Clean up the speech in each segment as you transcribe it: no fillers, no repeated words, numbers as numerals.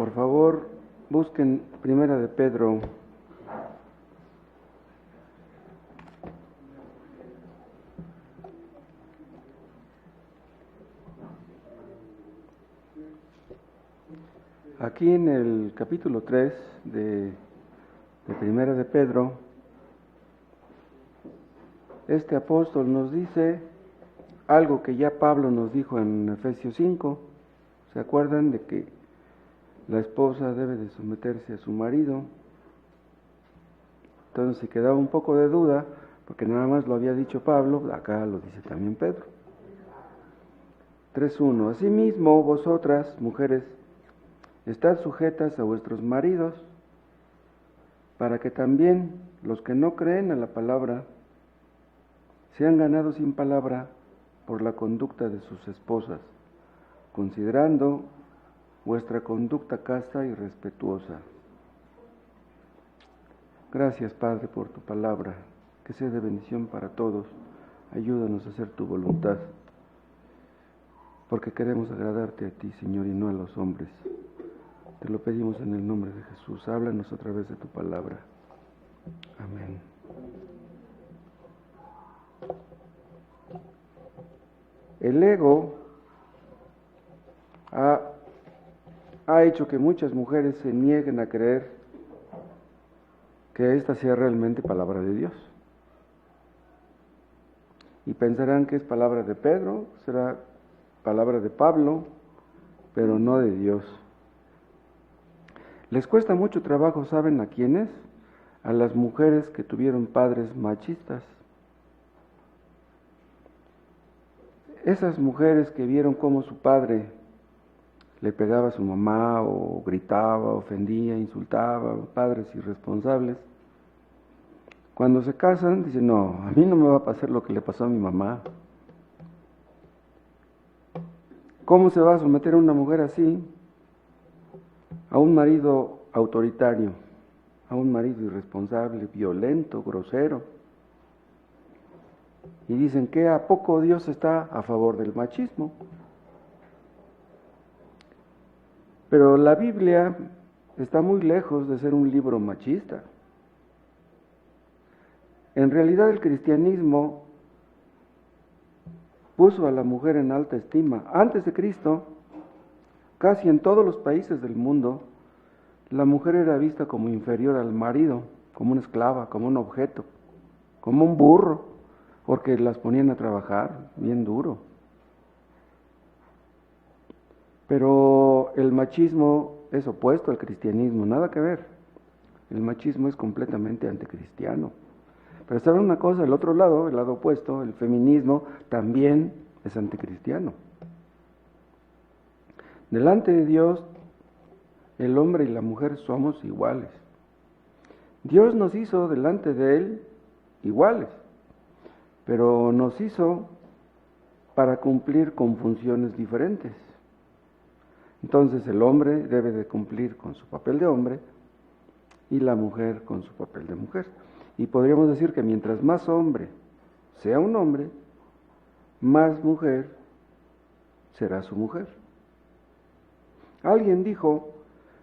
por favor, busquen Primera de Pedro. Aquí en el capítulo 3 de Primera de Pedro, este apóstol nos dice algo que ya Pablo nos dijo en Efesios 5. ¿Se acuerdan de que la esposa debe de someterse a su marido? Entonces, si quedaba un poco de duda, porque nada más lo había dicho Pablo, acá lo dice también Pedro. 3:1. Asimismo, vosotras, mujeres, estad sujetas a vuestros maridos, para que también los que no creen a la palabra sean ganados sin palabra por la conducta de sus esposas, considerando vuestra conducta casta y respetuosa. Gracias, Padre, por tu palabra, que sea de bendición para todos. Ayúdanos a hacer tu voluntad, porque queremos agradarte a ti, Señor, y no a los hombres. Te lo pedimos en el nombre de Jesús. Háblanos a través de tu palabra. Amén. El ego ha hecho que muchas mujeres se nieguen a creer que esta sea realmente palabra de Dios. Y pensarán que es palabra de Pedro, será palabra de Pablo, pero no de Dios. Les cuesta mucho trabajo, ¿saben a quiénes? A las mujeres que tuvieron padres machistas. Esas mujeres que vieron cómo su padre le pegaba a su mamá, o gritaba, ofendía, insultaba, padres irresponsables, cuando se casan dicen, no, a mí no me va a pasar lo que le pasó a mi mamá. ¿Cómo se va a someter a una mujer así? A un marido autoritario, a un marido irresponsable, violento, grosero. Y dicen que ¿a poco Dios está a favor del machismo? Pero la Biblia está muy lejos de ser un libro machista. En realidad el cristianismo puso a la mujer en alta estima. Antes de Cristo, casi en todos los países del mundo, la mujer era vista como inferior al marido, como una esclava, como un objeto, como un burro, porque las ponían a trabajar bien duro. Pero el machismo es opuesto al cristianismo, nada que ver. El machismo es completamente anticristiano. Pero ¿saben una cosa? El otro lado, el lado opuesto, el feminismo, también es anticristiano. Delante de Dios, el hombre y la mujer somos iguales. Dios nos hizo delante de Él iguales, pero nos hizo para cumplir con funciones diferentes. Entonces el hombre debe de cumplir con su papel de hombre y la mujer con su papel de mujer. Y podríamos decir que mientras más hombre sea un hombre, más mujer será su mujer. Alguien dijo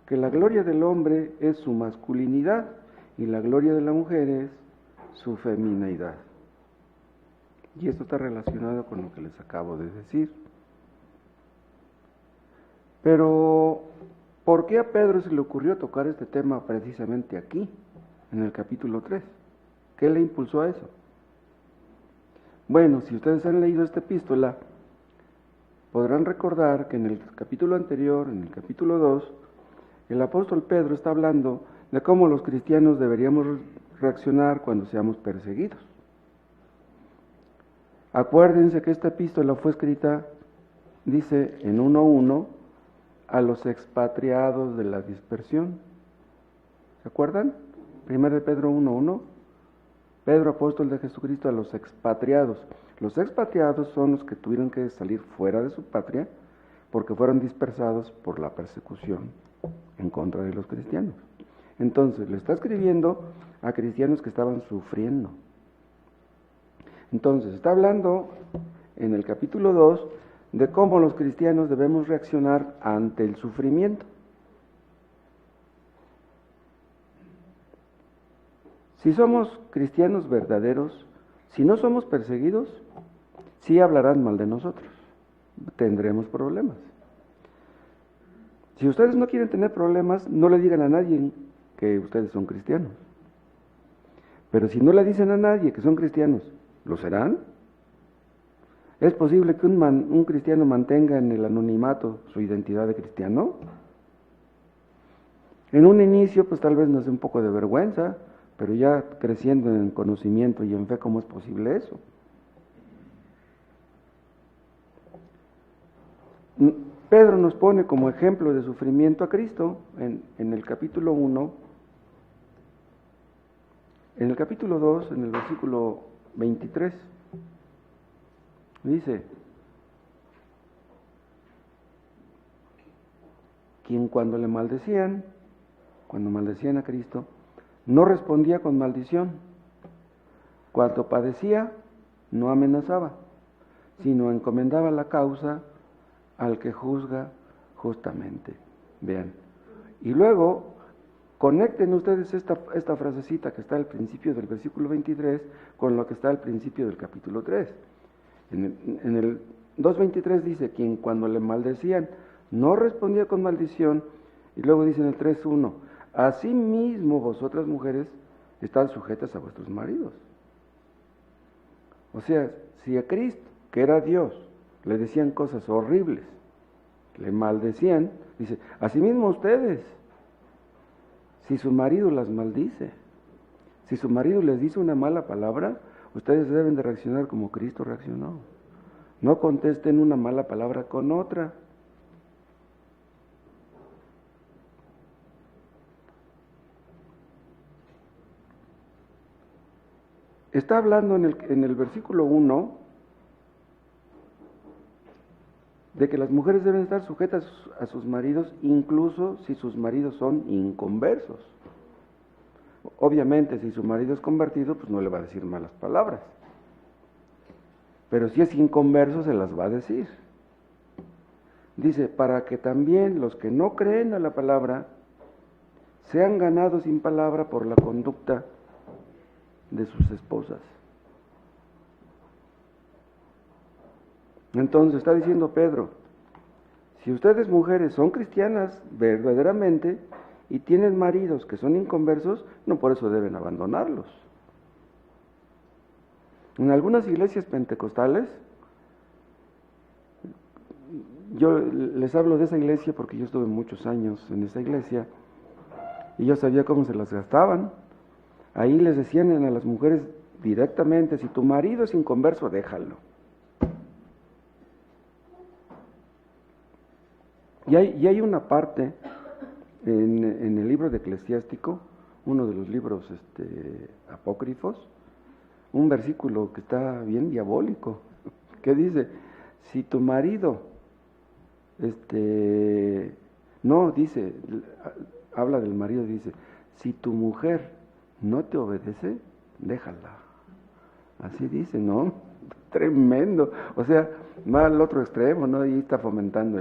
que la gloria del hombre es su masculinidad y la gloria de la mujer es su feminidad. Y esto está relacionado con lo que les acabo de decir. Pero, ¿por qué a Pedro se le ocurrió tocar este tema precisamente aquí, en el capítulo 3? ¿Qué le impulsó a eso? Bueno, si ustedes han leído esta epístola, podrán recordar que en el capítulo anterior, en el capítulo 2, el apóstol Pedro está hablando de cómo los cristianos deberíamos reaccionar cuando seamos perseguidos. Acuérdense que esta epístola fue escrita, dice en 1:1, a los expatriados de la dispersión. ¿Se acuerdan? 1 de Pedro 1:1. Pedro, apóstol de Jesucristo, a los expatriados. Los expatriados son los que tuvieron que salir fuera de su patria porque fueron dispersados por la persecución en contra de los cristianos. Entonces, le está escribiendo a cristianos que estaban sufriendo. Entonces, está hablando en el capítulo 2 de cómo los cristianos debemos reaccionar ante el sufrimiento. Si somos cristianos verdaderos, si no somos perseguidos, sí hablarán mal de nosotros, tendremos problemas. Si ustedes no quieren tener problemas, no le digan a nadie que ustedes son cristianos. Pero si no le dicen a nadie que son cristianos, ¿lo serán? ¿Es posible que un cristiano mantenga en el anonimato su identidad de cristiano? En un inicio, pues tal vez nos dé un poco de vergüenza, pero ya creciendo en conocimiento y en fe, ¿cómo es posible eso? Pedro nos pone como ejemplo de sufrimiento a Cristo en el capítulo 1, en el capítulo 2, en el versículo 23. Dice: quien cuando maldecían a Cristo, no respondía con maldición. Cuando padecía, no amenazaba, sino encomendaba la causa al que juzga justamente. Vean. Y luego, conecten ustedes esta frasecita que está al principio del versículo 23 con lo que está al principio del capítulo 3. En el 2.23 dice: quien cuando le maldecían no respondía con maldición. Y luego dice en el 3.1: asimismo vosotras mujeres están sujetas a vuestros maridos. O sea, si a Cristo, que era Dios, le decían cosas horribles, le maldecían, dice: asimismo ustedes, si su marido las maldice, si su marido les dice una mala palabra, ustedes deben de reaccionar como Cristo reaccionó. No contesten una mala palabra con otra. Está hablando en el versículo 1 de que las mujeres deben estar sujetas a sus maridos, incluso si sus maridos son inconversos. Obviamente, si su marido es convertido, pues no le va a decir malas palabras. Pero si es inconverso, se las va a decir. Dice: para que también los que no creen a la palabra sean ganados sin palabra por la conducta de sus esposas. Entonces está diciendo Pedro: si ustedes mujeres son cristianas verdaderamente y tienen maridos que son inconversos, no por eso deben abandonarlos. En algunas iglesias pentecostales, yo les hablo de esa iglesia porque yo estuve muchos años en esa iglesia y yo sabía cómo se las gastaban. Ahí les decían a las mujeres directamente: si tu marido es inconverso, déjalo. Y hay una parte en el libro de Eclesiástico, uno de los libros apócrifos, un versículo que está bien diabólico, que dice: si tu marido, habla del marido, dice: si tu mujer no te obedece, déjala. Así dice, ¿no? Tremendo. O sea, va al otro extremo, ¿no? Y está fomentando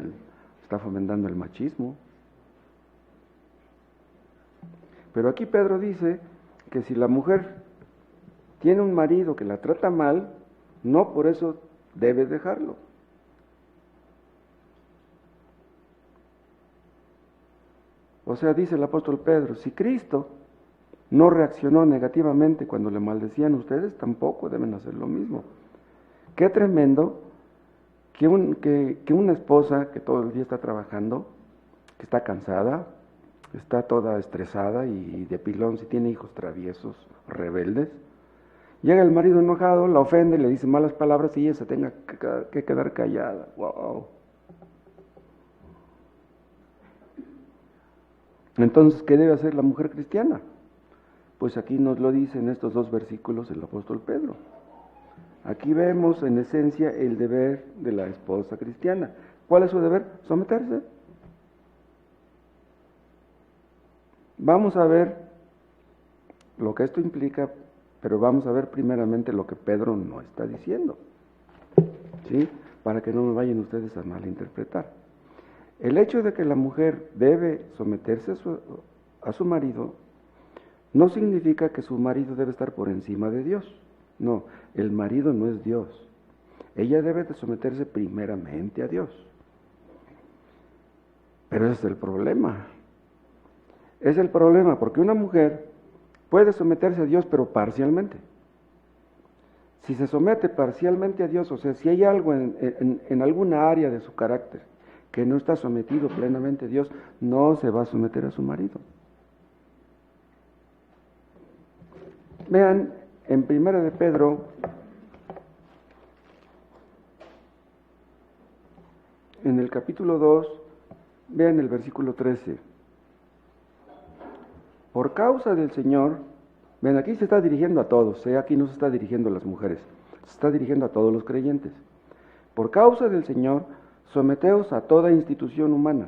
el machismo. Pero aquí Pedro dice que si la mujer tiene un marido que la trata mal, no por eso debe dejarlo. O sea, dice el apóstol Pedro: si Cristo no reaccionó negativamente cuando le maldecían, ustedes tampoco deben hacer lo mismo. Qué tremendo que una esposa que todo el día está trabajando, que está cansada, está toda estresada y de pilón si tiene hijos traviesos, rebeldes, llega el marido enojado, la ofende, le dice malas palabras y ella se tenga que quedar callada. ¡Wow! Entonces, ¿qué debe hacer la mujer cristiana? Pues aquí nos lo dice en estos dos versículos el apóstol Pedro. Aquí vemos en esencia el deber de la esposa cristiana. ¿Cuál es su deber? Someterse. Vamos a ver lo que esto implica, pero vamos a ver primeramente lo que Pedro no está diciendo, ¿sí? Para que no me vayan ustedes a malinterpretar. El hecho de que la mujer debe someterse a su marido no significa que su marido debe estar por encima de Dios. No, el marido no es Dios. Ella debe de someterse primeramente a Dios. Pero ese es el problema. Es el problema porque una mujer puede someterse a Dios, pero parcialmente. Si se somete parcialmente a Dios, o sea, si hay algo en alguna área de su carácter que no está sometido plenamente a Dios, no se va a someter a su marido. Vean, en 1 de Pedro, en el capítulo 2, vean el versículo 13. Por causa del Señor, ven, aquí se está dirigiendo a todos, aquí no se está dirigiendo a las mujeres, se está dirigiendo a todos los creyentes. Por causa del Señor, someteos a toda institución humana,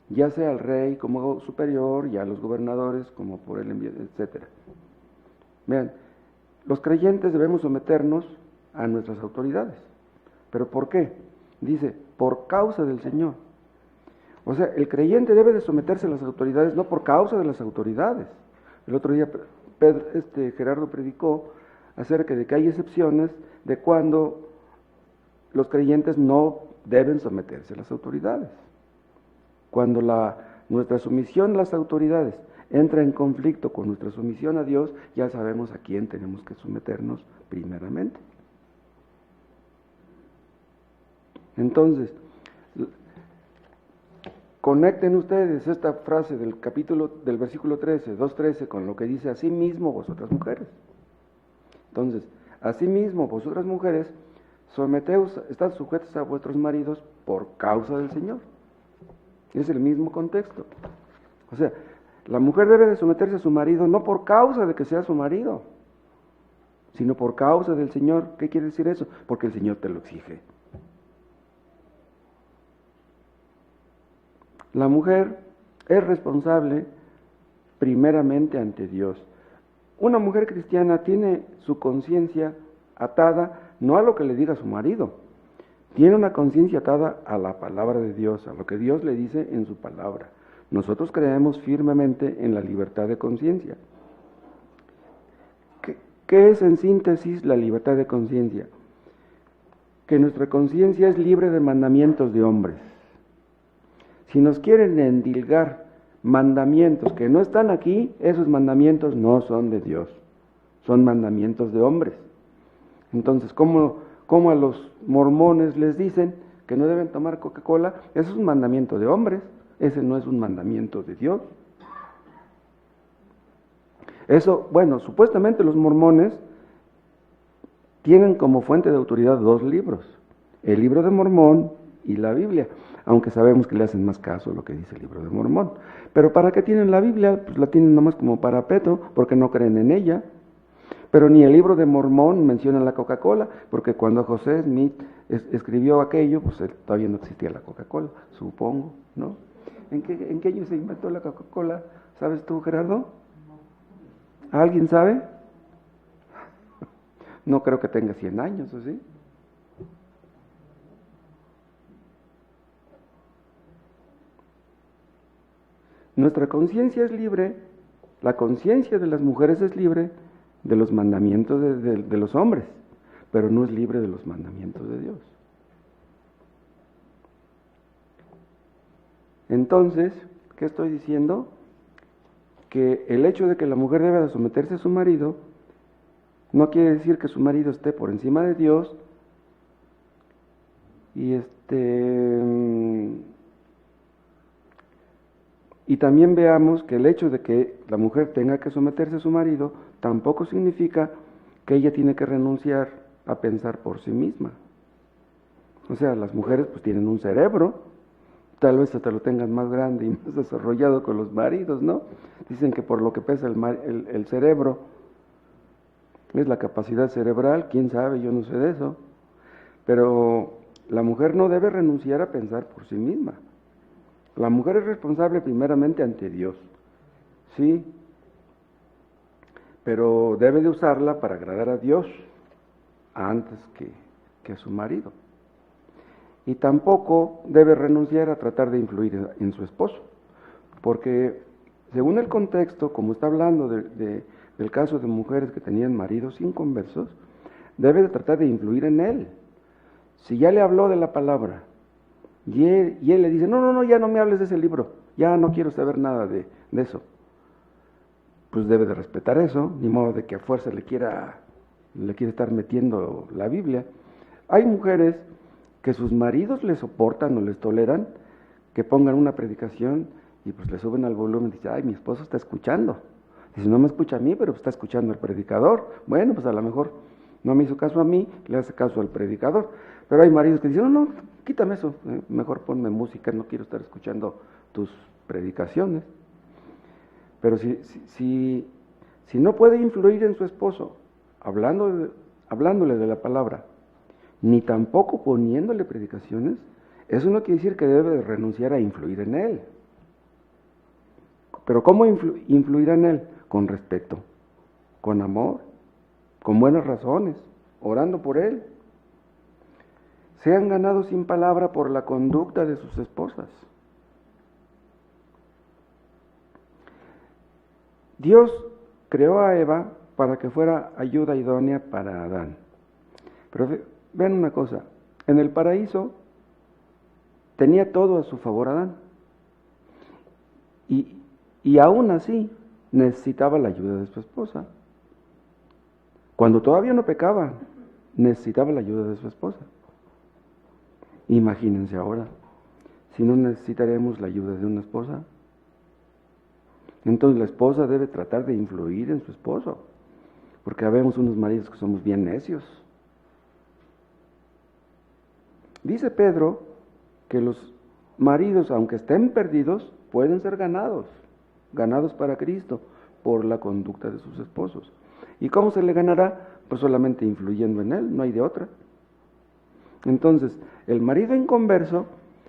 ya sea al rey como superior, y a los gobernadores como por él enviado, etc. Vean, los creyentes debemos someternos a nuestras autoridades. ¿Pero por qué? Dice, por causa del Señor. O sea, el creyente debe de someterse a las autoridades, no por causa de las autoridades. El otro día Gerardo predicó acerca de que hay excepciones de cuando los creyentes no deben someterse a las autoridades. Cuando nuestra sumisión a las autoridades entra en conflicto con nuestra sumisión a Dios, ya sabemos a quién tenemos que someternos primeramente. Entonces, conecten ustedes esta frase del versículo 13, 2:13, con lo que dice, asimismo vosotras mujeres. Entonces, asimismo vosotras mujeres, someteos, estad sujetas a vuestros maridos por causa del Señor. Es el mismo contexto. O sea, la mujer debe de someterse a su marido no por causa de que sea su marido, sino por causa del Señor. ¿Qué quiere decir eso? Porque el Señor te lo exige. La mujer es responsable primeramente ante Dios. Una mujer cristiana tiene su conciencia atada no a lo que le diga su marido, tiene una conciencia atada a la palabra de Dios, a lo que Dios le dice en su palabra. Nosotros creemos firmemente en la libertad de conciencia. ¿Qué es en síntesis la libertad de conciencia? Que nuestra conciencia es libre de mandamientos de hombres. Si nos quieren endilgar mandamientos que no están aquí, esos mandamientos no son de Dios, son mandamientos de hombres. Entonces, ¿cómo a los mormones les dicen que no deben tomar Coca-Cola? Eso es un mandamiento de hombres, ese no es un mandamiento de Dios. Eso, bueno, supuestamente los mormones tienen como fuente de autoridad dos libros, el libro de Mormón y la Biblia, aunque sabemos que le hacen más caso a lo que dice el libro de Mormón. Pero ¿para qué tienen la Biblia? Pues la tienen nomás como parapeto, porque no creen en ella. Pero ni el libro de Mormón menciona la Coca-Cola, porque cuando José Smith escribió aquello, pues todavía no existía la Coca-Cola, supongo, ¿no? ¿En qué año se inventó la Coca-Cola? ¿Sabes tú, Gerardo? ¿Alguien sabe? No creo que tenga 100 años, ¿o sí? Nuestra conciencia es libre, la conciencia de las mujeres es libre de los mandamientos de los hombres, pero no es libre de los mandamientos de Dios. Entonces, ¿qué estoy diciendo? Que el hecho de que la mujer deba de someterse a su marido no quiere decir que su marido esté por encima de Dios y también veamos que el hecho de que la mujer tenga que someterse a su marido tampoco significa que ella tiene que renunciar a pensar por sí misma. O sea, las mujeres pues tienen un cerebro, tal vez hasta lo tengan más grande y más desarrollado con los maridos, ¿no? Dicen que por lo que pesa el cerebro es la capacidad cerebral, quién sabe, yo no sé de eso. Pero la mujer no debe renunciar a pensar por sí misma. La mujer es responsable primeramente ante Dios, sí, pero debe de usarla para agradar a Dios antes que a su marido. Y tampoco debe renunciar a tratar de influir en su esposo, porque según el contexto, como está hablando del caso de mujeres que tenían maridos inconversos, debe de tratar de influir en él. Si ya le habló de la palabra y él le dice, no, ya no me hables de ese libro, ya no quiero saber nada de eso, pues debe de respetar eso, ni modo de que a fuerza le quiera estar metiendo la Biblia. Hay mujeres que sus maridos les soportan o les toleran que pongan una predicación y pues le suben al volumen y dicen, ay, mi esposo está escuchando. Dice, no me escucha a mí, pero está escuchando al predicador. Bueno, pues a lo mejor no me hizo caso a mí, le hace caso al predicador. Pero hay maridos que dicen, no, quítame eso, mejor ponme música, no quiero estar escuchando tus predicaciones. Pero si no puede influir en su esposo, hablándole de la palabra, ni tampoco poniéndole predicaciones, eso no quiere decir que debe de renunciar a influir en él. Pero ¿cómo influir en él? Con respeto, con amor, con buenas razones, orando por él. Sean ganados sin palabra por la conducta de sus esposas. Dios creó a Eva para que fuera ayuda idónea para Adán. Pero vean una cosa, en el paraíso tenía todo a su favor Adán. Y aún así necesitaba la ayuda de su esposa. Cuando todavía no pecaba, necesitaba la ayuda de su esposa. Imagínense ahora, si no necesitaremos la ayuda de una esposa. Entonces la esposa debe tratar de influir en su esposo, porque habemos unos maridos que somos bien necios. Dice Pedro que los maridos, aunque estén perdidos, pueden ser ganados para Cristo, por la conducta de sus esposos. ¿Y cómo se le ganará? Pues solamente influyendo en él, no hay de otra. Entonces, el marido inconverso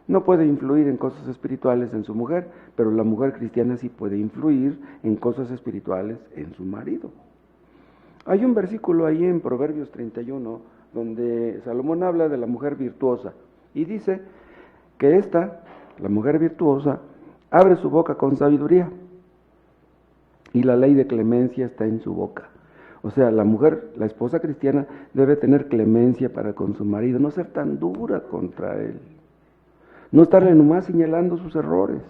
no puede influir en cosas espirituales en su mujer, pero la mujer cristiana sí puede influir en cosas espirituales en su marido. Hay un versículo ahí en Proverbios 31, donde Salomón habla de la mujer virtuosa, y dice que la mujer virtuosa, abre su boca con sabiduría, y la ley de clemencia está en su boca. O sea, la mujer, la esposa cristiana, debe tener clemencia para con su marido, no ser tan dura contra él, no estarle nomás señalando sus errores.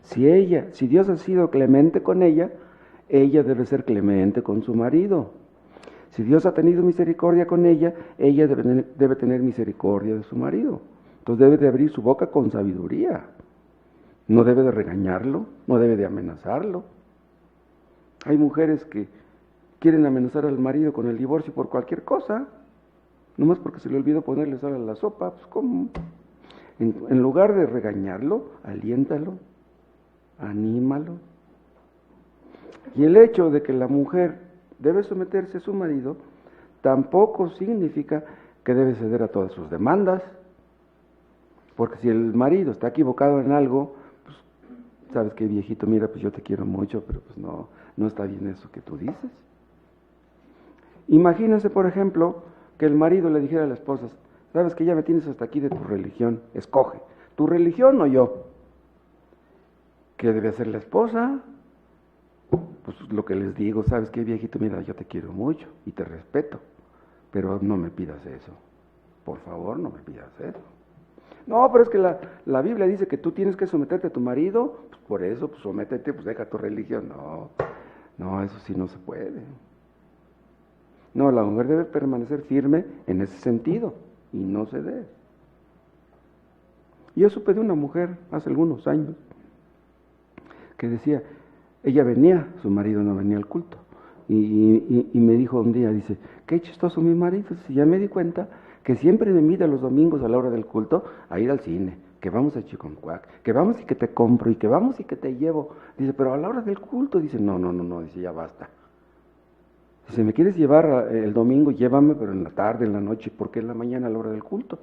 Si Dios ha sido clemente con ella debe ser clemente con su marido. Si Dios ha tenido misericordia con ella debe tener misericordia de su marido. Entonces debe de abrir su boca con sabiduría. No debe de regañarlo, no debe de amenazarlo. Hay mujeres que quieren amenazar al marido con el divorcio por cualquier cosa, nomás porque se le olvidó ponerle sal a la sopa. Pues ¿cómo? En lugar de regañarlo, aliéntalo, anímalo. Y el hecho de que la mujer debe someterse a su marido tampoco significa que debe ceder a todas sus demandas, porque si el marido está equivocado en algo, pues sabes que viejito, mira, pues yo te quiero mucho, pero pues no está bien eso que tú dices. Imagínense, por ejemplo, que el marido le dijera a la esposa, sabes que ya me tienes hasta aquí de tu religión, escoge, ¿tu religión o yo? ¿Qué debe hacer la esposa? Pues lo que les digo, sabes que viejito, mira, yo te quiero mucho y te respeto, pero no me pidas eso, por favor, no me pidas eso. No, pero es que la Biblia dice que tú tienes que someterte a tu marido, pues por eso, pues sométete, pues deja tu religión. No, eso sí no se puede. No, la mujer debe permanecer firme en ese sentido y no ceder. Yo supe de una mujer hace algunos años que decía, ella venía, su marido no venía al culto, y me dijo un día, dice, qué chistoso mi marido, si ya me di cuenta que siempre me invita los domingos a la hora del culto a ir al cine, que vamos a Chiconcuac, que vamos y que te compro, y que vamos y que te llevo. Dice, pero a la hora del culto, dice, no, dice, ya basta. Dice, ¿me quieres llevar el domingo? Llévame, pero en la tarde, en la noche, porque es la mañana a la hora del culto.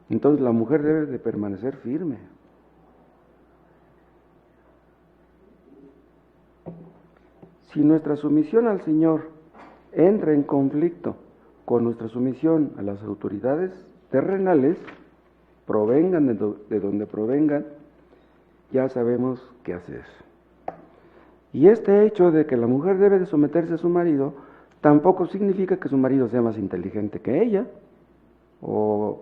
Entonces la mujer debe de permanecer firme. Si nuestra sumisión al Señor entra en conflicto con nuestra sumisión a las autoridades terrenales, provengan de donde provengan, ya sabemos qué hacer. Y este hecho de que la mujer debe de someterse a su marido, tampoco significa que su marido sea más inteligente que ella, o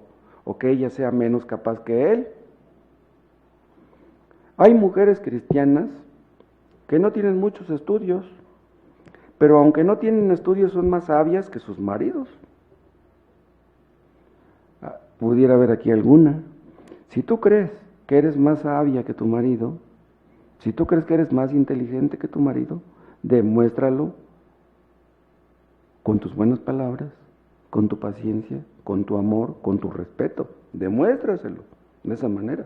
que ella sea menos capaz que él. Hay mujeres cristianas que no tienen muchos estudios, pero aunque no tienen estudios son más sabias que sus maridos. Pudiera haber aquí alguna. Si tú crees que eres más sabia que tu marido, si tú crees que eres más inteligente que tu marido, demuéstralo con tus buenas palabras, con tu paciencia, con tu amor, con tu respeto. Demuéstraselo de esa manera.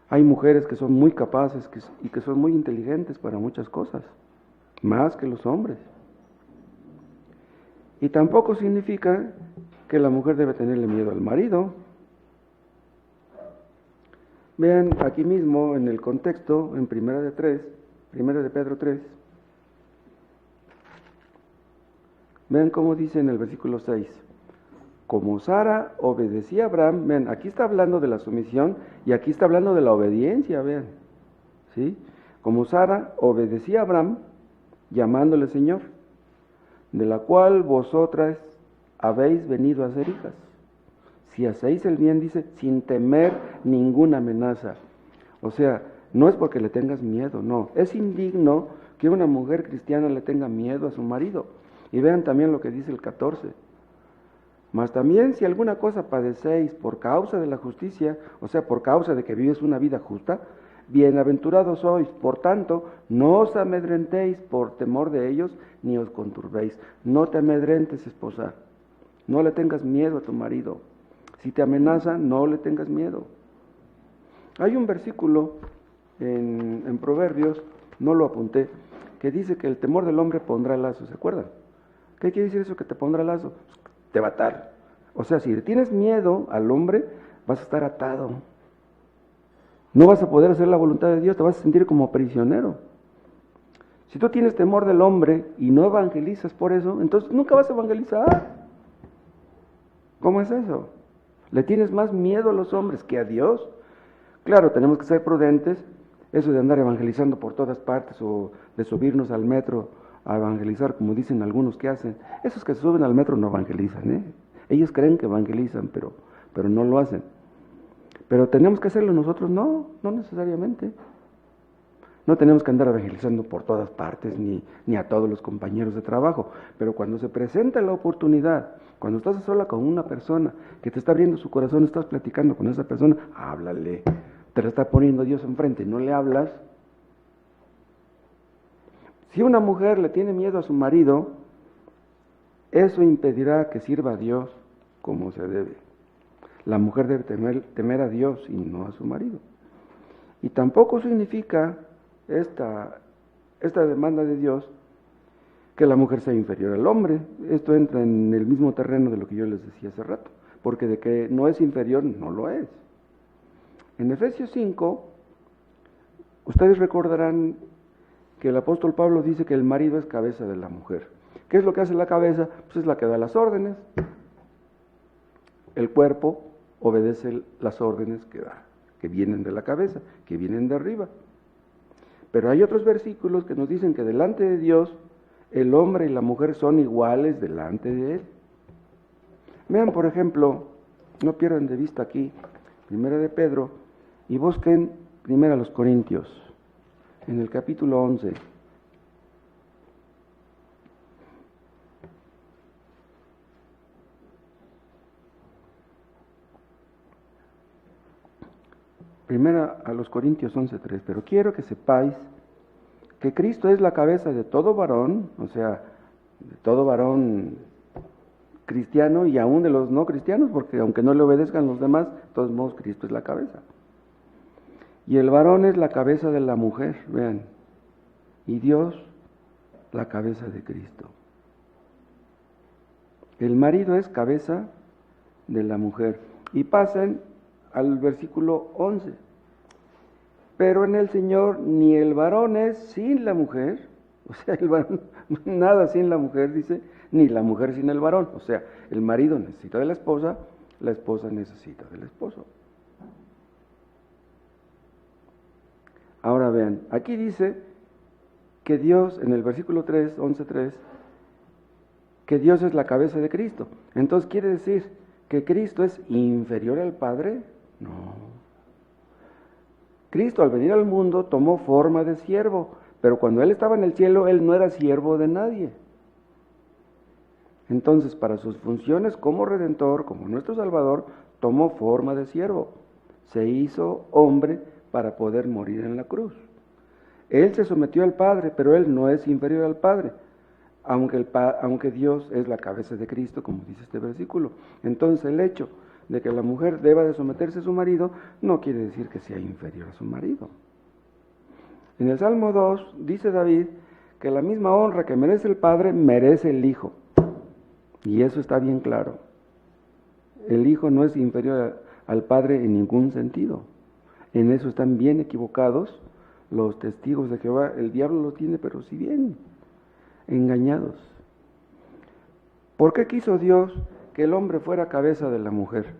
Hay mujeres que son muy capaces y que son muy inteligentes para muchas cosas, más que los hombres. Y tampoco significa que la mujer debe tenerle miedo al marido. Vean aquí mismo en el contexto, en Primera de Pedro 3, vean cómo dice en el versículo 6, como Sara obedecía a Abraham, vean, aquí está hablando de la sumisión y aquí está hablando de la obediencia, vean, ¿sí? Como Sara obedecía a Abraham, llamándole Señor, de la cual vosotras habéis venido a ser hijas. Si hacéis el bien, dice, sin temer ninguna amenaza. O sea, no es porque le tengas miedo, no. Es indigno que una mujer cristiana le tenga miedo a su marido. Y vean también lo que dice el 14. Mas también si alguna cosa padecéis por causa de la justicia, o sea, por causa de que vives una vida justa, bienaventurados sois. Por tanto, no os amedrentéis por temor de ellos, ni os conturbéis. No te amedrentes, esposa. No le tengas miedo a tu marido. Si te amenaza, no le tengas miedo. Hay un versículo en Proverbios, no lo apunté, que dice que el temor del hombre pondrá lazo, ¿se acuerdan? ¿Qué quiere decir eso que te pondrá lazo? Te va a atar. O sea, si tienes miedo al hombre, vas a estar atado. No vas a poder hacer la voluntad de Dios, te vas a sentir como prisionero. Si tú tienes temor del hombre y no evangelizas por eso, entonces nunca vas a evangelizar. ¿Cómo es eso? ¿Le tienes más miedo a los hombres que a Dios? Claro, tenemos que ser prudentes. Eso de andar evangelizando por todas partes o de subirnos al metro a evangelizar, como dicen algunos que hacen. Esos que se suben al metro no evangelizan, ¿eh? Ellos creen que evangelizan, pero no lo hacen. Pero tenemos que hacerlo nosotros, no necesariamente. No tenemos que andar evangelizando por todas partes, ni a todos los compañeros de trabajo. Pero cuando se presenta la oportunidad, cuando estás sola con una persona que te está abriendo su corazón, estás platicando con esa persona, háblale. Te la está poniendo Dios enfrente, no le hablas. Si una mujer le tiene miedo a su marido, eso impedirá que sirva a Dios como se debe. La mujer debe temer a Dios y no a su marido. Y tampoco significa esta demanda de Dios que la mujer sea inferior al hombre. Esto entra en el mismo terreno de lo que yo les decía hace rato, porque de que no es inferior, no lo es. En Efesios 5, ustedes recordarán que el apóstol Pablo dice que el marido es cabeza de la mujer. ¿Qué es lo que hace la cabeza? Pues es la que da las órdenes. El cuerpo obedece las órdenes que da, que vienen de la cabeza, que vienen de arriba. Pero hay otros versículos que nos dicen que delante de Dios el hombre y la mujer son iguales delante de Él. Vean, por ejemplo, no pierdan de vista aquí, Primera de Pedro, y busquen Primera a los Corintios, en el capítulo 11. Primera a los Corintios 11:3, pero quiero que sepáis que Cristo es la cabeza de todo varón, o sea, de todo varón cristiano y aún de los no cristianos, porque aunque no le obedezcan los demás, de todos modos Cristo es la cabeza. Y el varón es la cabeza de la mujer, vean, y Dios la cabeza de Cristo. El marido es cabeza de la mujer. Y pasen al versículo 11. Pero en el Señor ni el varón es sin la mujer, o sea, el varón nada sin la mujer, dice, ni la mujer sin el varón. O sea, el marido necesita de la esposa necesita del esposo. vean, aquí dice que Dios, en el versículo 3, 11:3, que Dios es la cabeza de Cristo. Entonces, ¿quiere decir que Cristo es inferior al Padre? No. Cristo, al venir al mundo, tomó forma de siervo, pero cuando Él estaba en el cielo, Él no era siervo de nadie. Entonces, para sus funciones como Redentor, como nuestro Salvador, tomó forma de siervo. Se hizo hombre para poder morir en la cruz. Él se sometió al Padre, pero Él no es inferior al Padre, aunque Dios es la cabeza de Cristo, como dice este versículo. Entonces, el hecho de que la mujer deba de someterse a su marido no quiere decir que sea inferior a su marido. En el Salmo 2 dice David que la misma honra que merece el Padre merece el Hijo. Y eso está bien claro. El Hijo no es inferior al Padre en ningún sentido. En eso están bien equivocados los testigos de Jehová. El diablo lo tiene, pero si bien engañados. ¿Por qué quiso Dios que el hombre fuera cabeza de la mujer?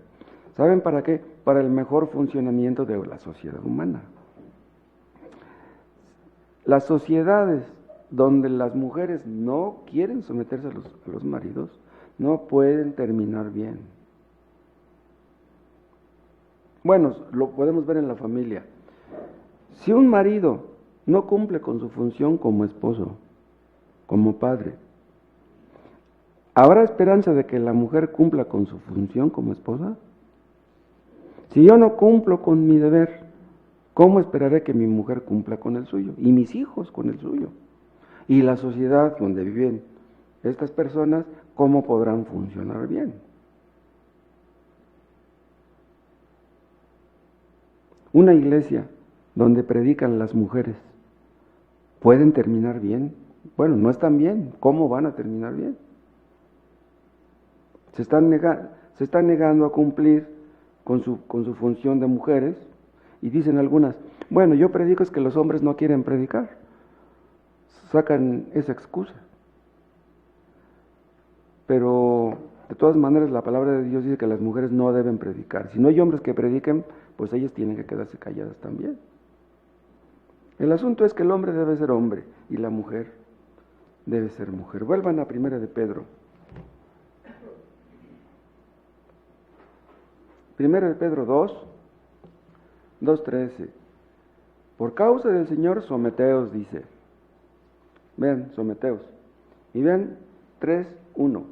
¿Saben para qué? Para el mejor funcionamiento de la sociedad humana. Las sociedades donde las mujeres no quieren someterse a los maridos no pueden terminar bien. Bueno, lo podemos ver en la familia. Si un marido no cumple con su función como esposo, como padre, ¿habrá esperanza de que la mujer cumpla con su función como esposa? Si yo no cumplo con mi deber, ¿cómo esperaré que mi mujer cumpla con el suyo? Y mis hijos con el suyo. Y la sociedad donde viven estas personas, ¿cómo podrán funcionar bien? Una iglesia donde predican las mujeres, ¿pueden terminar bien? Bueno, no están bien. ¿Cómo van a terminar bien? Se están negando a cumplir con su función de mujeres, y dicen algunas, bueno, yo predico es que los hombres no quieren predicar. Sacan esa excusa. Pero de todas maneras la palabra de Dios dice que las mujeres no deben predicar. Si no hay hombres que prediquen, pues ellas tienen que quedarse calladas también. El asunto es que el hombre debe ser hombre y la mujer debe ser mujer. Vuelvan a 1 de Pedro. 1 de Pedro 2:13. Por causa del Señor, someteos, dice. Vean, someteos. Y vean 3:1.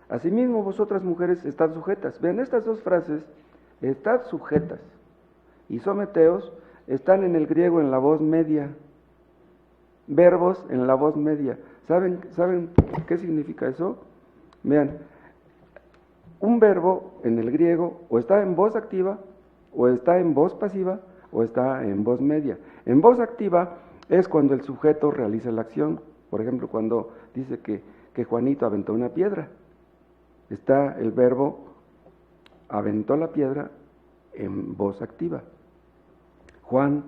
Asimismo, vosotras mujeres, estad sujetas. Vean estas dos frases, estad sujetas y someteos, están en el griego en la voz media. Verbos en la voz media. ¿Saben qué significa eso? Vean, un verbo en el griego o está en voz activa, o está en voz pasiva, o está en voz media. En voz activa es cuando el sujeto realiza la acción. Por ejemplo, cuando dice que Juanito aventó una piedra. Está el verbo aventó la piedra en voz activa. Juan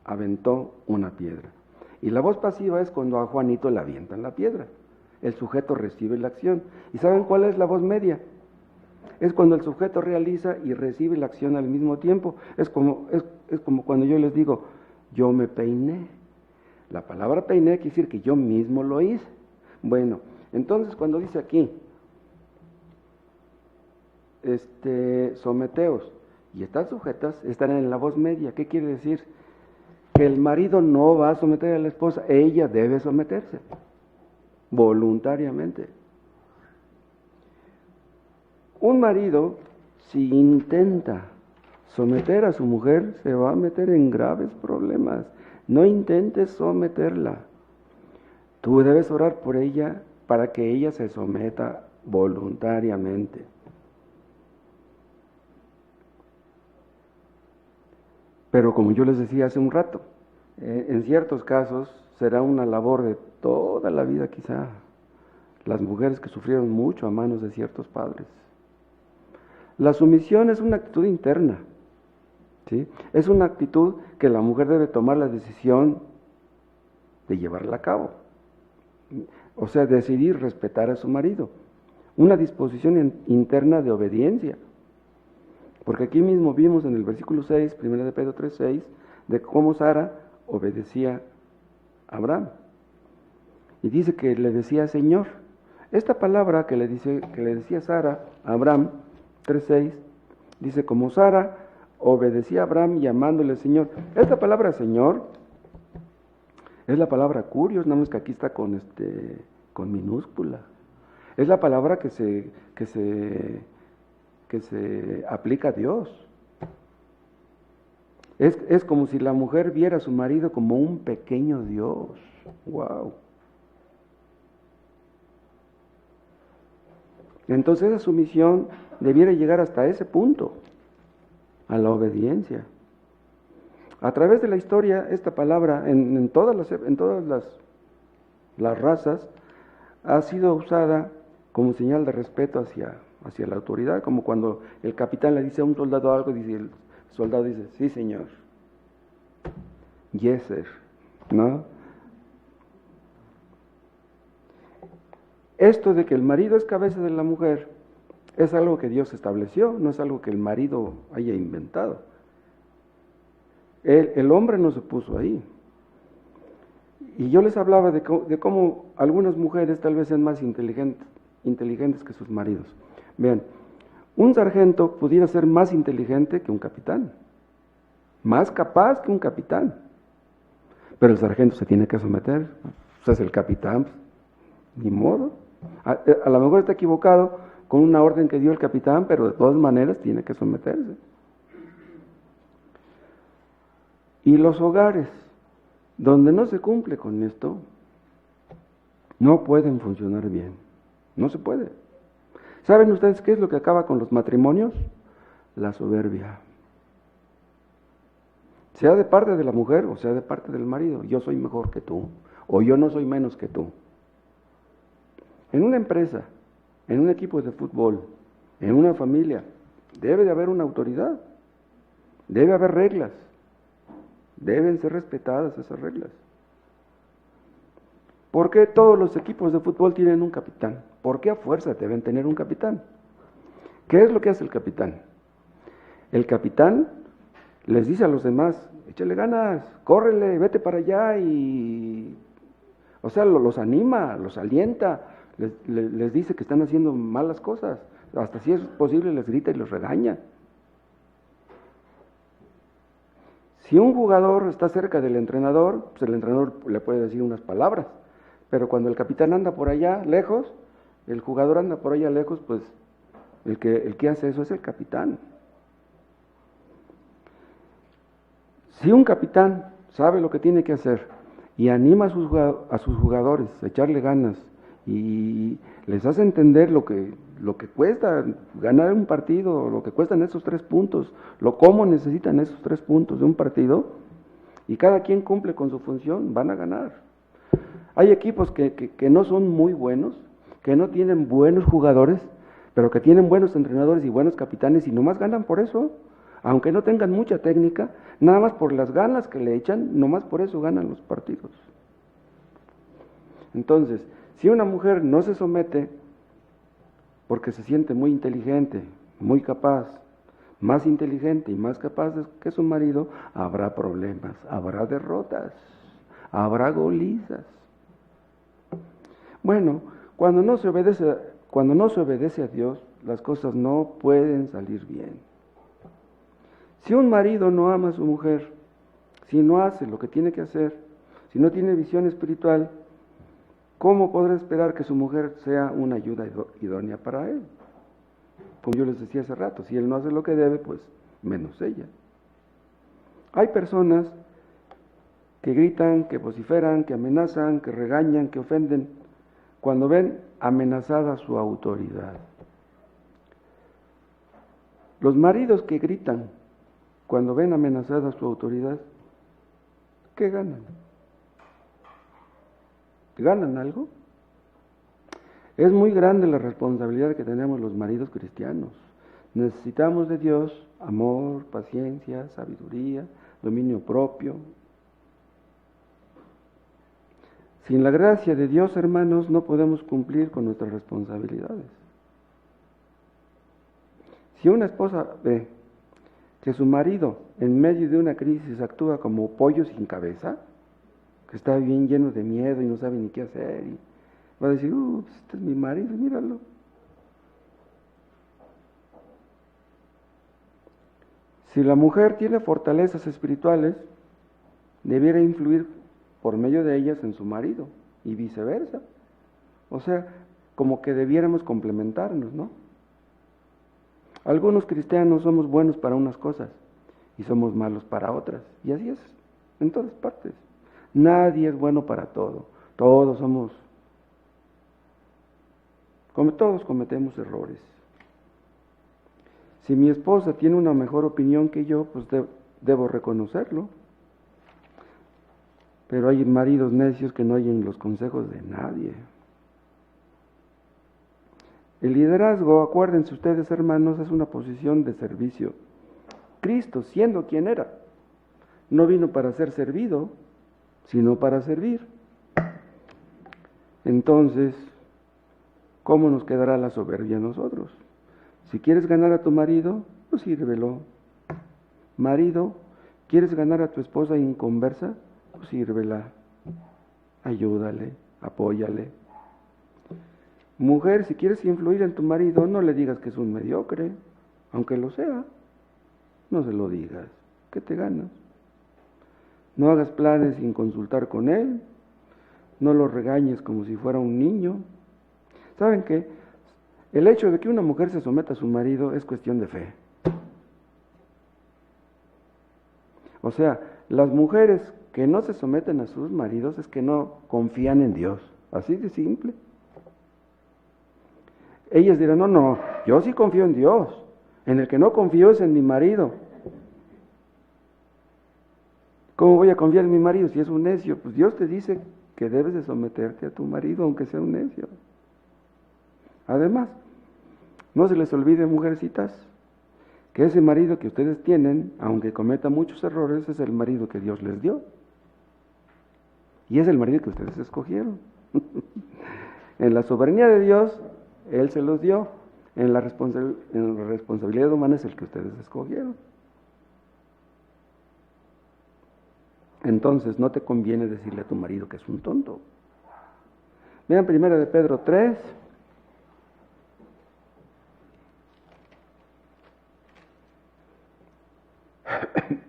aventó una piedra. Y la voz pasiva es cuando a Juanito le avientan la piedra. El sujeto recibe la acción. ¿Y saben cuál es la voz media? Es cuando el sujeto realiza y recibe la acción al mismo tiempo. Es como cuando yo les digo, yo me peiné. La palabra peiné quiere decir que yo mismo lo hice. Bueno, entonces cuando dice aquí, someteos y están sujetas, están en la voz media. ¿Qué quiere decir? Que el marido no va a someter a la esposa, ella debe someterse voluntariamente. Un marido, si intenta someter a su mujer, se va a meter en graves problemas. No intentes someterla. Tú debes orar por ella para que ella se someta voluntariamente. Pero como yo les decía hace un rato, en ciertos casos será una labor de toda la vida quizá. Las mujeres que sufrieron mucho a manos de ciertos padres. La sumisión es una actitud interna, ¿sí? Es una actitud que la mujer debe tomar la decisión de llevarla a cabo. O sea, decidir respetar a su marido. Una disposición interna de obediencia. Porque aquí mismo vimos en el versículo 6, 1 de Pedro 3:6, de cómo Sara obedecía a Abraham. Y dice que le decía Señor. Esta palabra que le decía Sara a Abraham, 3:6, dice, como Sara obedecía a Abraham llamándole Señor. Esta palabra Señor es la palabra curios, nada más que aquí está con minúscula. Es la palabra que se aplica a Dios. Es como si la mujer viera a su marido como un pequeño Dios. ¡Wow! Entonces esa sumisión debiera llegar hasta ese punto, a la obediencia. A través de la historia, esta palabra, en todas las razas, ha sido usada como señal de respeto hacia la autoridad, como cuando el capitán le dice a un soldado algo, dice el soldado dice, sí señor, yes sir, ¿no? Esto de que el marido es cabeza de la mujer es algo que Dios estableció, no es algo que el marido haya inventado. El hombre no se puso ahí. Y yo les hablaba de cómo algunas mujeres tal vez sean más inteligentes que sus maridos. Vean, un sargento pudiera ser más inteligente que un capitán, más capaz que un capitán, pero el sargento se tiene que someter, pues es el capitán, ni modo. A lo mejor está equivocado con una orden que dio el capitán, pero de todas maneras tiene que someterse. Y los hogares donde no se cumple con esto, no pueden funcionar bien, no se puede. ¿Saben ustedes qué es lo que acaba con los matrimonios? La soberbia. Sea de parte de la mujer o sea de parte del marido, yo soy mejor que tú, o yo no soy menos que tú. En una empresa, en un equipo de fútbol, en una familia, debe de haber una autoridad, debe haber reglas, deben ser respetadas esas reglas. ¿Por qué todos los equipos de fútbol tienen un capitán? ¿Por qué a fuerza deben tener un capitán? ¿Qué es lo que hace el capitán? El capitán les dice a los demás, échale ganas, córrele, vete para allá o sea, los anima, los alienta, les dice que están haciendo malas cosas, hasta si es posible les grita y los regaña. Si un jugador está cerca del entrenador, pues el entrenador le puede decir unas palabras, pero cuando el capitán anda por allá lejos, el jugador anda por allá lejos, pues el que hace eso es el capitán. Si un capitán sabe lo que tiene que hacer y anima a sus jugadores a echarle ganas y les hace entender lo que cuesta ganar un partido, lo que cuestan esos 3 puntos, cómo necesitan esos 3 puntos de un partido, y cada quien cumple con su función, van a ganar. Hay equipos que no son muy buenos, que no tienen buenos jugadores, pero que tienen buenos entrenadores y buenos capitanes y nomás ganan por eso, aunque no tengan mucha técnica, nada más por las ganas que le echan, nomás por eso ganan los partidos. Entonces, si una mujer no se somete porque se siente muy inteligente, muy capaz, más inteligente y más capaz que su marido, habrá problemas, habrá derrotas, habrá golizas. Bueno, cuando no se obedece a Dios, las cosas no pueden salir bien. Si un marido no ama a su mujer, si no hace lo que tiene que hacer, si no tiene visión espiritual, ¿cómo podrá esperar que su mujer sea una ayuda idónea para él? Como yo les decía hace rato, si él no hace lo que debe, pues menos ella. Hay personas que gritan, que vociferan, que amenazan, que regañan, que ofenden, cuando ven amenazada su autoridad. Los maridos que gritan cuando ven amenazada su autoridad, ¿qué ganan? ¿Ganan algo? Es muy grande la responsabilidad que tenemos los maridos cristianos. Necesitamos de Dios amor, paciencia, sabiduría, dominio propio. Sin la gracia de Dios, hermanos, no podemos cumplir con nuestras responsabilidades. Si una esposa ve que su marido, en medio de una crisis, actúa como pollo sin cabeza, que está bien lleno de miedo y no sabe ni qué hacer, y va a decir, este es mi marido, míralo. Si la mujer tiene fortalezas espirituales, debiera influir por medio de ellas en su marido, y viceversa. O sea, como que debiéramos complementarnos, ¿no? Algunos cristianos somos buenos para unas cosas y somos malos para otras. Y así es en todas partes. Nadie es bueno para todo. Todos cometemos errores. Si mi esposa tiene una mejor opinión que yo, pues debo reconocerlo. Pero hay maridos necios que no oyen los consejos de nadie. El liderazgo, acuérdense ustedes, hermanos, es una posición de servicio. Cristo, siendo quien era, no vino para ser servido, sino para servir. Entonces, ¿cómo nos quedará la soberbia a nosotros? Si quieres ganar a tu marido, pues sírvelo. Marido, ¿quieres ganar a tu esposa inconversa? Pues sírvela. Ayúdale, apóyale. Mujer, si quieres influir en tu marido, no le digas que es un mediocre, aunque lo sea. No se lo digas. ¿Qué te ganas? No hagas planes sin consultar con él. No lo regañes como si fuera un niño. ¿Saben qué? El hecho de que una mujer se someta a su marido es cuestión de fe. O sea, las mujeres que no se someten a sus maridos es que no confían en Dios. Así de simple. Ellas dirán, no, yo sí confío en Dios. En el que no confío es en mi marido. ¿Cómo voy a confiar en mi marido si es un necio? Pues Dios te dice que debes de someterte a tu marido, aunque sea un necio. Además, no se les olvide, mujercitas, que ese marido que ustedes tienen, aunque cometa muchos errores, es el marido que Dios les dio. Y es el marido que ustedes escogieron. En la soberanía de Dios, Él se los dio. En la responsabilidad humana es el que ustedes escogieron. Entonces, no te conviene decirle a tu marido que es un tonto. Vean 1 de Pedro 3.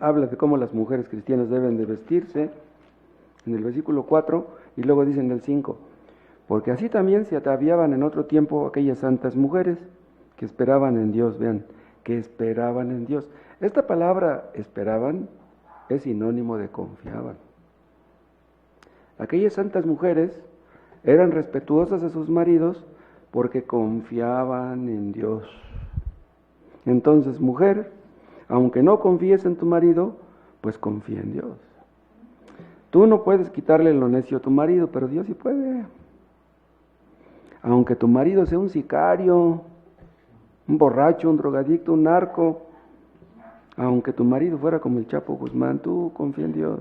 Habla de cómo las mujeres cristianas deben de vestirse, en el versículo 4, y luego dice en el 5, porque así también se ataviaban en otro tiempo aquellas santas mujeres que esperaban en Dios, vean, que esperaban en Dios. Esta palabra esperaban es sinónimo de confiaban. Aquellas santas mujeres eran respetuosas de sus maridos porque confiaban en Dios. Entonces, mujer, aunque no confíes en tu marido, pues confía en Dios. Tú no puedes quitarle lo necio a tu marido, pero Dios sí puede. Aunque tu marido sea un sicario, un borracho, un drogadicto, un narco, aunque tu marido fuera como el Chapo Guzmán, tú confía en Dios.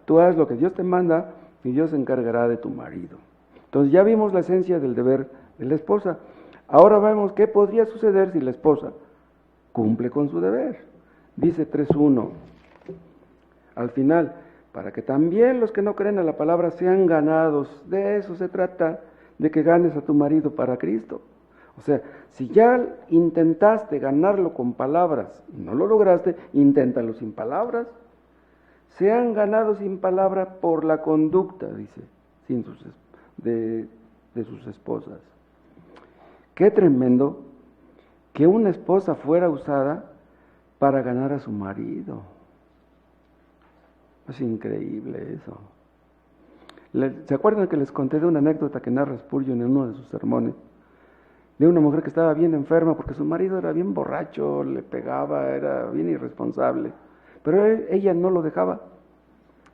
Tú haz lo que Dios te manda y Dios se encargará de tu marido. Entonces ya vimos la esencia del deber de la esposa. Ahora vemos qué podría suceder si la esposa cumple con su deber. Dice 3:1, al final, para que también los que no creen a la palabra sean ganados. De eso se trata, de que ganes a tu marido para Cristo. O sea, si ya intentaste ganarlo con palabras y no lo lograste, inténtalo sin palabras. Sean ganados sin palabra por la conducta, dice, de sus esposas. Qué tremendo que una esposa fuera usada para ganar a su marido. Es increíble eso. ¿Se acuerdan que les conté de una anécdota que narra Spurgeon en uno de sus sermones? De una mujer que estaba bien enferma porque su marido era bien borracho, le pegaba, era bien irresponsable. Pero ella no lo dejaba.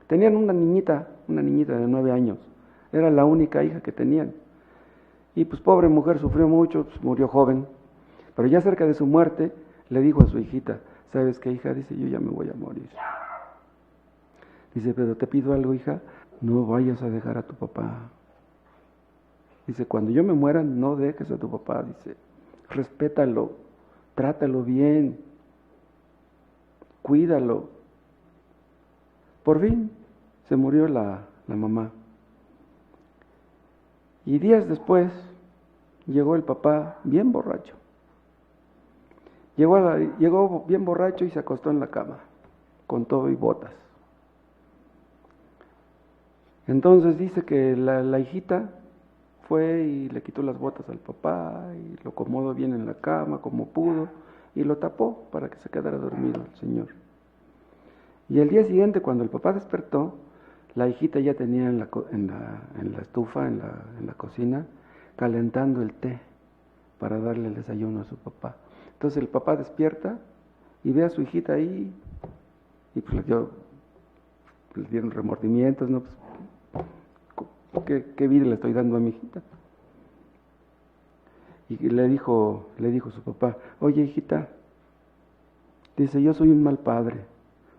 Tenían una niñita de 9 años. Era la única hija que tenían. Y pues pobre mujer, sufrió mucho, pues, murió joven. Pero ya cerca de su muerte, le dijo a su hijita, ¿sabes qué, hija? Dice, yo ya me voy a morir. Dice, pero te pido algo, hija, no vayas a dejar a tu papá. Dice, cuando yo me muera, no dejes a tu papá. Dice, respétalo, trátalo bien. cuídalo. Por fin se murió la mamá. Y días después llegó el papá bien borracho. Llegó bien borracho y se acostó en la cama, con todo y botas. Entonces dice que la hijita fue y le quitó las botas al papá y lo acomodó bien en la cama como pudo y lo tapó para que se quedara dormido el señor. Y el día siguiente, cuando el papá despertó, la hijita ya tenía en la estufa, en la cocina, calentando el té para darle el desayuno a su papá. Entonces el papá despierta y ve a su hijita ahí y pues le dieron remordimientos, ¿no? Pues, ¿qué vida le estoy dando a mi hijita? Y le dijo su papá, oye hijita, dice, yo soy un mal padre.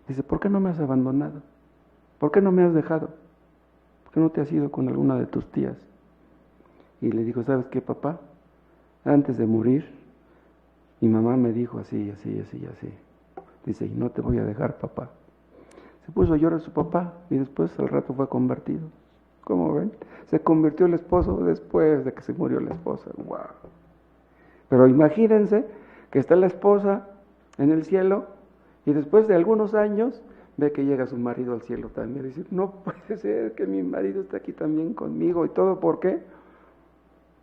Dice, ¿por qué no me has abandonado? ¿Por qué no me has dejado? ¿Por qué no te has ido con alguna de tus tías? Y le dijo, ¿sabes qué, papá? Antes de morir, mi mamá me dijo así. Dice, y no te voy a dejar, papá. Se puso a llorar su papá y después al rato fue convertido. ¿Cómo ven? Se convirtió el esposo después de que se murió la esposa. ¡Wow! Pero imagínense que está la esposa en el cielo y después de algunos años ve que llega su marido al cielo también. Dice, no puede ser que mi marido esté aquí también conmigo. ¿Y todo por qué?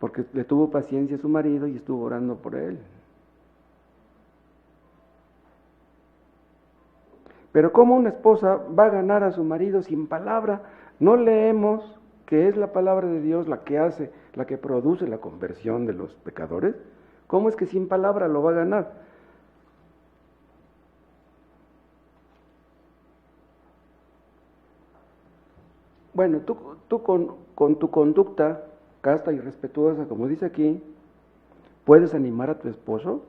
Porque le tuvo paciencia a su marido y estuvo orando por él. Pero ¿cómo una esposa va a ganar a su marido sin palabra? No leemos que es la palabra de Dios la que produce la conversión de los pecadores. ¿Cómo es que sin palabra lo va a ganar? Bueno, tú con tu conducta casta y respetuosa, como dice aquí, puedes animar a tu esposo,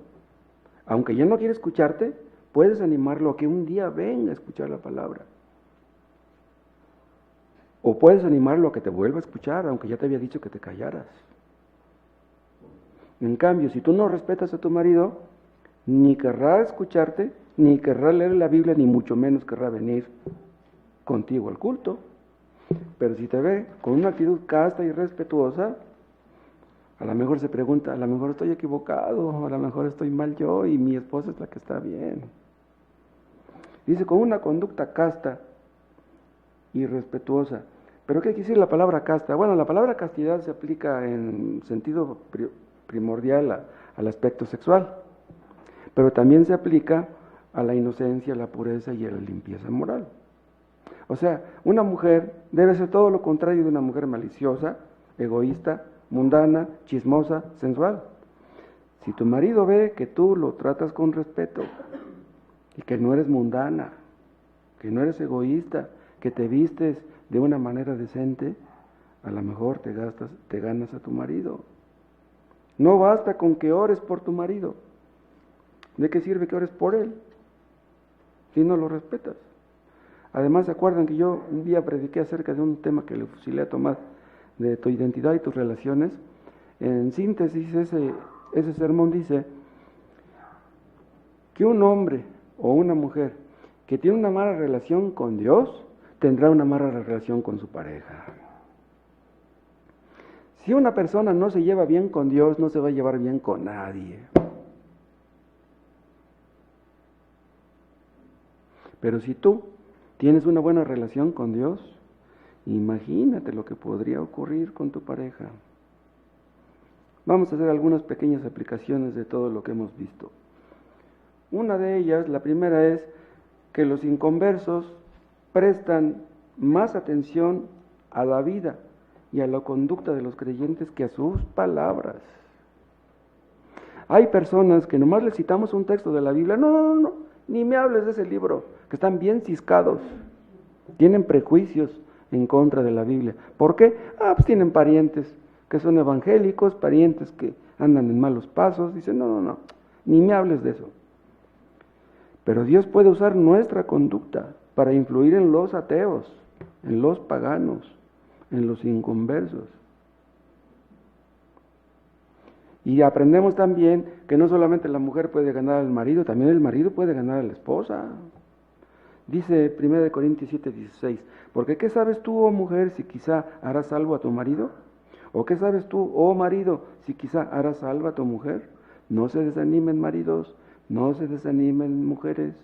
aunque ya no quiere escucharte, puedes animarlo a que un día venga a escuchar la palabra. O puedes animarlo a que te vuelva a escuchar, aunque ya te había dicho que te callaras. En cambio, si tú no respetas a tu marido, ni querrá escucharte, ni querrá leer la Biblia, ni mucho menos querrá venir contigo al culto. Pero si te ve con una actitud casta y respetuosa, a lo mejor se pregunta, a lo mejor estoy equivocado, a lo mejor estoy mal yo y mi esposa es la que está bien. Dice, con una conducta casta y respetuosa. ¿Pero qué quiere decir la palabra casta? Bueno, la palabra castidad se aplica en sentido primordial al aspecto sexual, pero también se aplica a la inocencia, la pureza y a la limpieza moral. O sea, una mujer debe ser todo lo contrario de una mujer maliciosa, egoísta, mundana, chismosa, sensual. Si tu marido ve que tú lo tratas con respeto y que no eres mundana, que no eres egoísta, que te vistes de una manera decente, a lo mejor te ganas a tu marido. No basta con que ores por tu marido. ¿De qué sirve que ores por él si no lo respetas? Además, ¿se acuerdan que yo un día prediqué acerca de un tema que le fusilé a Tomás, de tu identidad y tus relaciones? En síntesis, ese sermón dice que un hombre o una mujer que tiene una mala relación con Dios, tendrá una mala relación con su pareja. Si una persona no se lleva bien con Dios, no se va a llevar bien con nadie. Pero si tú tienes una buena relación con Dios, imagínate lo que podría ocurrir con tu pareja. Vamos a hacer algunas pequeñas aplicaciones de todo lo que hemos visto. Una de ellas, la primera es que los inconversos prestan más atención a la vida y a la conducta de los creyentes que a sus palabras. Hay personas que nomás les citamos un texto de la Biblia, no, ni me hables de ese libro, que están bien ciscados, tienen prejuicios en contra de la Biblia. ¿Por qué? Pues tienen parientes que son evangélicos, parientes que andan en malos pasos, dicen, no, ni me hables de eso. Pero Dios puede usar nuestra conducta para influir en los ateos, en los paganos, en los inconversos. Y aprendemos también que no solamente la mujer puede ganar al marido, también el marido puede ganar a la esposa. Dice 1 Corintios 7:16, porque ¿qué sabes tú, oh mujer, si quizá harás salvo a tu marido? ¿O qué sabes tú, oh marido, si quizá harás salvo a tu mujer? No se desanimen maridos, no se desanimen mujeres.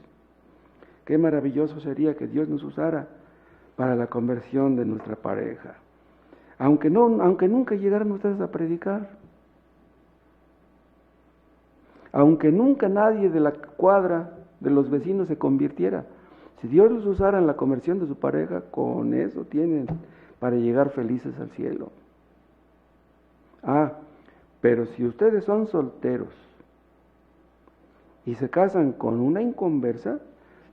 Qué maravilloso sería que Dios nos usara para la conversión de nuestra pareja. Aunque nunca llegaran ustedes a predicar, aunque nunca nadie de la cuadra, de los vecinos se convirtiera, si Dios los usara en la conversión de su pareja, con eso tienen para llegar felices al cielo. Pero si ustedes son solteros y se casan con una inconversa,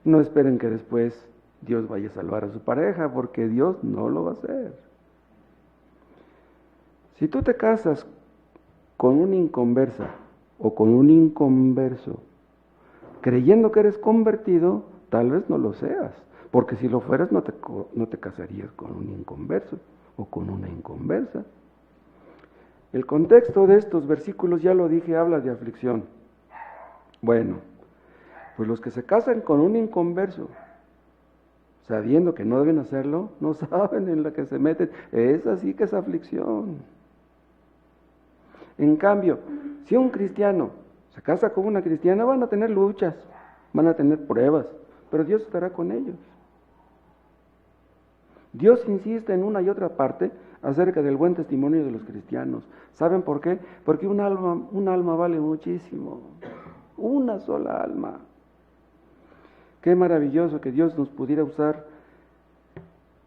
no esperen que después Dios vaya a salvar a su pareja, porque Dios no lo va a hacer. Si tú te casas con una inconversa o con un inconverso, creyendo que eres convertido, tal vez no lo seas, porque si lo fueras no te casarías con un inconverso o con una inconversa. El contexto de estos versículos, ya lo dije, habla de aflicción. Bueno, pues los que se casan con un inconverso, sabiendo que no deben hacerlo, no saben en la que se meten. Es así que es aflicción. En cambio, si un cristiano se casa con una cristiana, van a tener luchas, van a tener pruebas, pero Dios estará con ellos. Dios insiste en una y otra parte acerca del buen testimonio de los cristianos. ¿Saben por qué? Porque un alma vale muchísimo. Una sola alma. Qué maravilloso que Dios nos pudiera usar,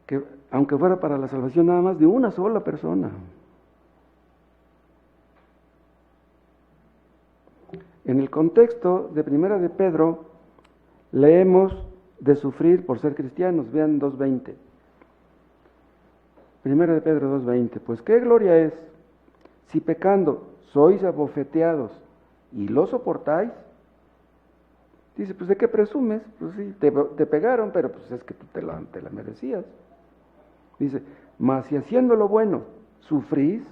que aunque fuera para la salvación nada más de una sola persona. En el contexto de Primera de Pedro, leemos de sufrir por ser cristianos. Vean 2:20. Primera de Pedro 2:20. Pues qué gloria es, si pecando sois abofeteados y lo soportáis. Dice, pues ¿de qué presumes? Pues sí, te pegaron, pero pues es que tú te la merecías. Dice, mas si haciendo lo bueno sufrís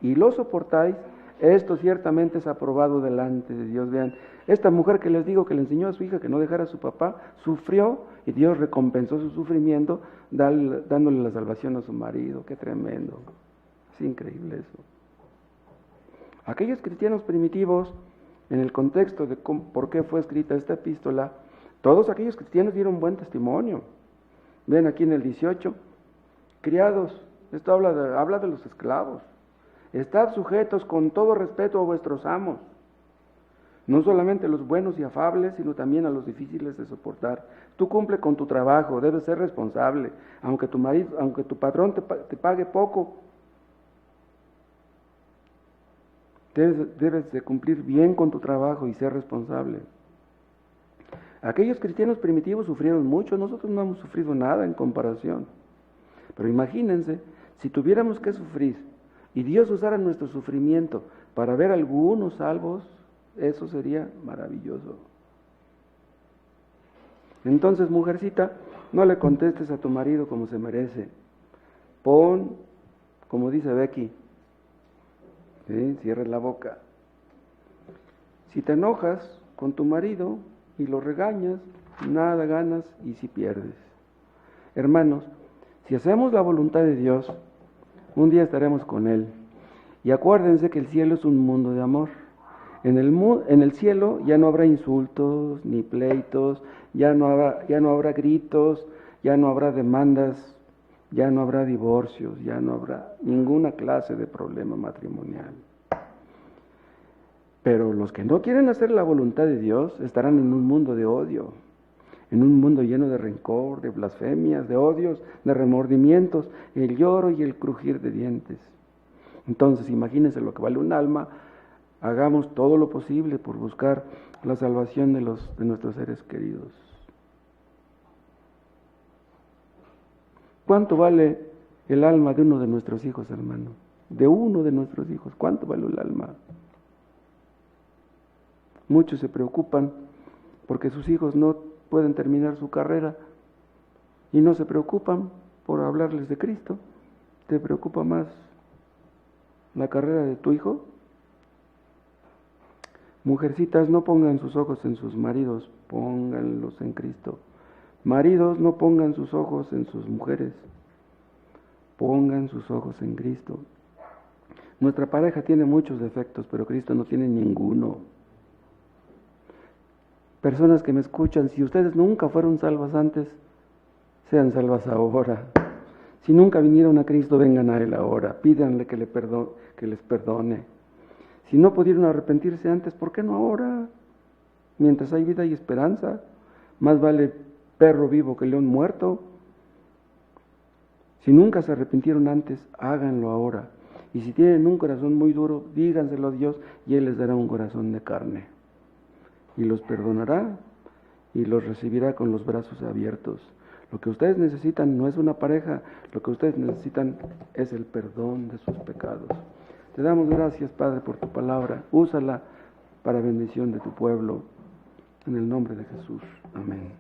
y lo soportáis, esto ciertamente es aprobado delante de Dios. Vean, esta mujer que les digo que le enseñó a su hija que no dejara a su papá, sufrió y Dios recompensó su sufrimiento dándole la salvación a su marido. Qué tremendo. Es increíble eso. Aquellos cristianos primitivos, en el contexto de por qué fue escrita esta epístola, todos aquellos cristianos dieron buen testimonio. Ven aquí en el 18, criados, esto habla de los esclavos. Estad sujetos con todo respeto a vuestros amos, no solamente a los buenos y afables, sino también a los difíciles de soportar. Tú cumple con tu trabajo, debes ser responsable, aunque tu patrón te pague poco. Debes de cumplir bien con tu trabajo y ser responsable. Aquellos cristianos primitivos sufrieron mucho, nosotros no hemos sufrido nada en comparación. Pero imagínense, si tuviéramos que sufrir y Dios usara nuestro sufrimiento para ver a algunos salvos, eso sería maravilloso. Entonces, mujercita, no le contestes a tu marido como se merece. Pon, como dice Becky, ¿sí? Cierra la boca. Si te enojas con tu marido y lo regañas, nada ganas y sí pierdes. Hermanos, si hacemos la voluntad de Dios, un día estaremos con Él. Y acuérdense que el cielo es un mundo de amor. En el cielo ya no habrá insultos ni pleitos, ya no habrá gritos, ya no habrá demandas, ya no habrá divorcios, ya no habrá ninguna clase de problema matrimonial. Pero los que no quieren hacer la voluntad de Dios estarán en un mundo de odio, en un mundo lleno de rencor, de blasfemias, de odios, de remordimientos, el lloro y el crujir de dientes. Entonces, imagínense lo que vale un alma. Hagamos todo lo posible por buscar la salvación de nuestros seres queridos. ¿Cuánto vale el alma de uno de nuestros hijos, hermano? De uno de nuestros hijos, ¿cuánto vale el alma? Muchos se preocupan porque sus hijos no pueden terminar su carrera y no se preocupan por hablarles de Cristo. ¿Te preocupa más la carrera de tu hijo? Mujercitas, no pongan sus ojos en sus maridos, pónganlos en Cristo, Maridos, no pongan sus ojos en sus mujeres, pongan sus ojos en Cristo. Nuestra pareja tiene muchos defectos, pero Cristo no tiene ninguno. Personas que me escuchan, si ustedes nunca fueron salvas antes, sean salvas ahora. Si nunca vinieron a Cristo, vengan a Él ahora. Pídanle que les perdone. Si no pudieron arrepentirse antes, ¿por qué no ahora? Mientras hay vida y esperanza, más vale perro vivo que león muerto. Si nunca se arrepintieron antes, háganlo ahora. Y si tienen un corazón muy duro, díganselo a Dios y Él les dará un corazón de carne. Y los perdonará y los recibirá con los brazos abiertos. Lo que ustedes necesitan no es una pareja, lo que ustedes necesitan es el perdón de sus pecados. Te damos gracias, Padre, por tu palabra. Úsala para bendición de tu pueblo. En el nombre de Jesús. Amén.